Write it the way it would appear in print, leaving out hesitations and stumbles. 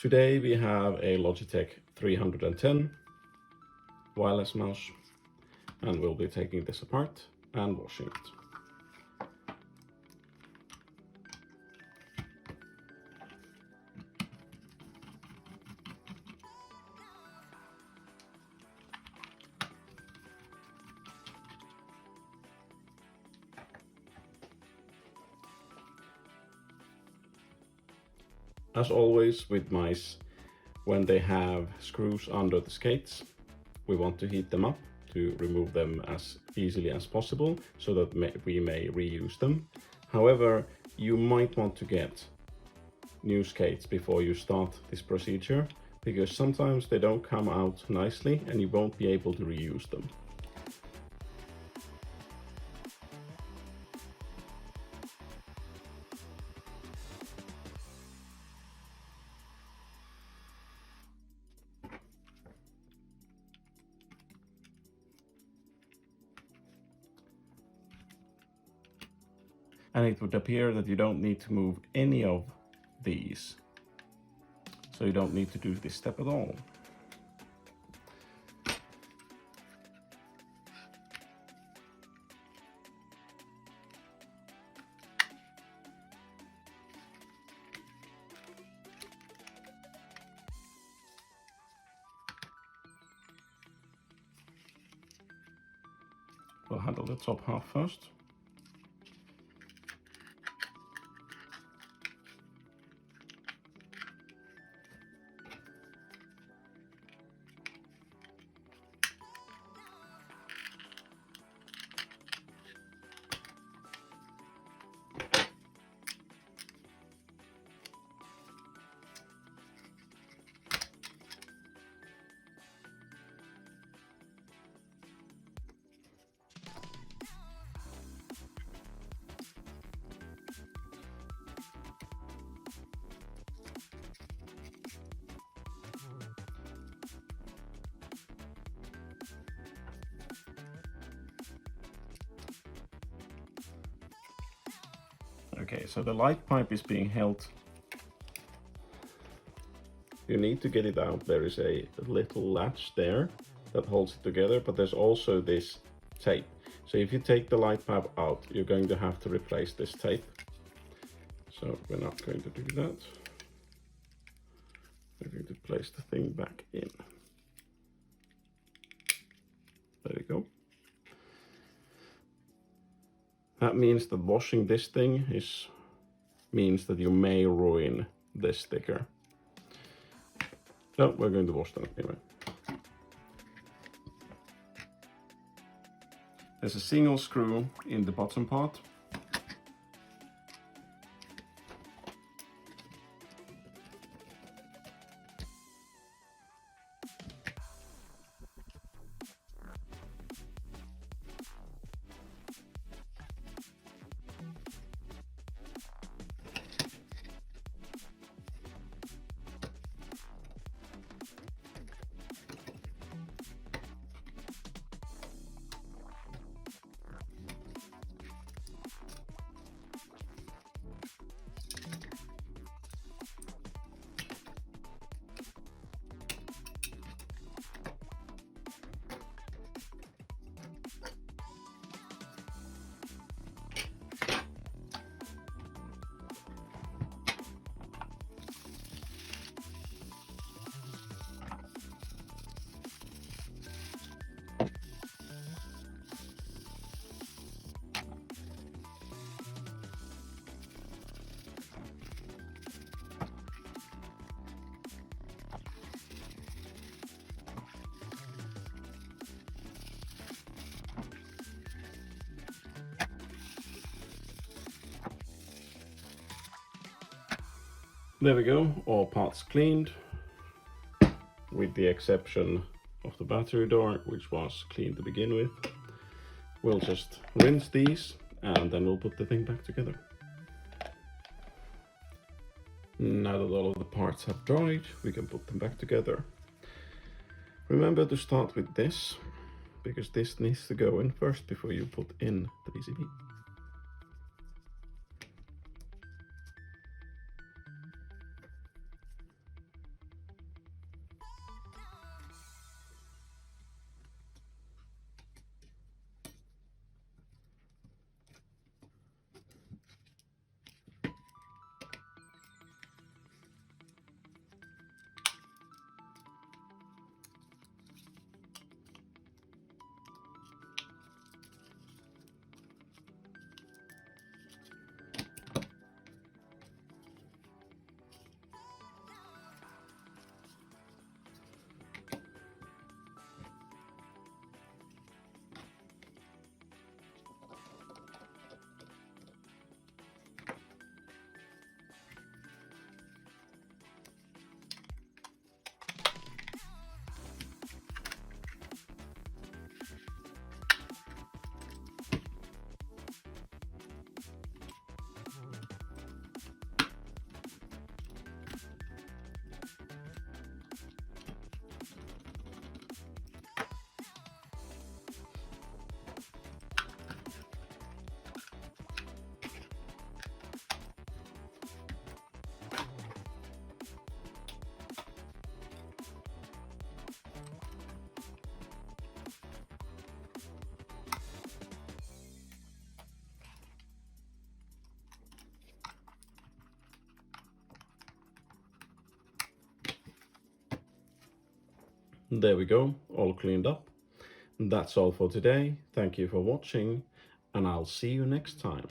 Today we have a Logitech 310 wireless mouse, and we'll be taking this apart and washing it. As always with mice, when they have screws under the skates, we want to heat them up to remove them as easily as possible so that we may reuse them. However, you might want to get new skates before you start this procedure, because sometimes they don't come out nicely and you won't be able to reuse them. And it would appear that you don't need to move any of these. So you don't need to do this step at all. We'll handle the top half first. Okay, so the light pipe is being held. You need to get it out. There is a little latch there that holds it together, but there's also this tape. So if you take the light pipe out, you're going to have to replace this tape. So we're not going to do that. We're going to place the thing back in. There you go. That means that washing this thing means that you may ruin this sticker. So we're going to wash them anyway. There's a single screw in the bottom part. There we go, all parts cleaned, with the exception of the battery door, which was clean to begin with. We'll just rinse these and then we'll put the thing back together. Now that all of the parts have dried, we can put them back together. Remember to start with this, because this needs to go in first before you put in the PCB. There we go, all cleaned up. That's all for today. Thank you for watching, and I'll see you next time.